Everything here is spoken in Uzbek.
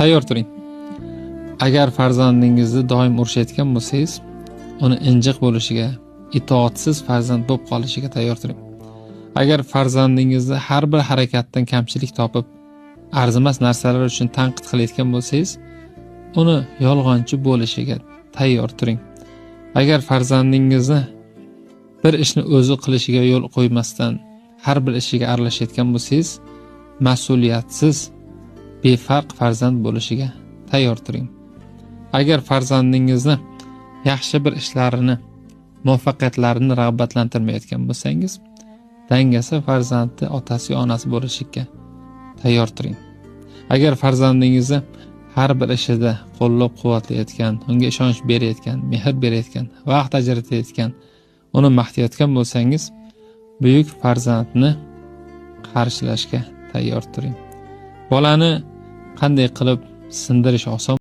Tayyor turing. Agar farzandingizni doim urishayotgan bo'lsangiz, uni injiq bo'lishiga, itoatsiz farzand bo'lib qolishiga tayyor turing. Agar farzandingizni har bir harakatdan kamchilik topib, arzimas narsalar uchun tanqid qilayotgan bo'lsangiz, uni yolg'onchi bo'lishiga tayyor turing. Agar farzandingizni bir ishni o'zi qilishiga yo'l qo'ymasdan har bir ishiga aralashayotgan bo'lsangiz, mas'uliyatsiz, befarq farzand bo'lishiga tayyor turing. Agar farzandingizni yaxshi bir ishlarini, muvaffaqiyatlarini rag'batlantirmayotgan bo'lsangiz, dangasa farzandni otasi va onasi bo'lishiga tayyor turing. Agar farzandingizni har bir ishida qo'llab-quvvatlayotgan, unga ishonch berayotgan, mehr berayotgan, vaqt ajratayotgan, uni maqtayotgan bo'lsangiz, buyuk farzandni qarshilashga tayyor turing. Bolani qanday qilib sindirish oson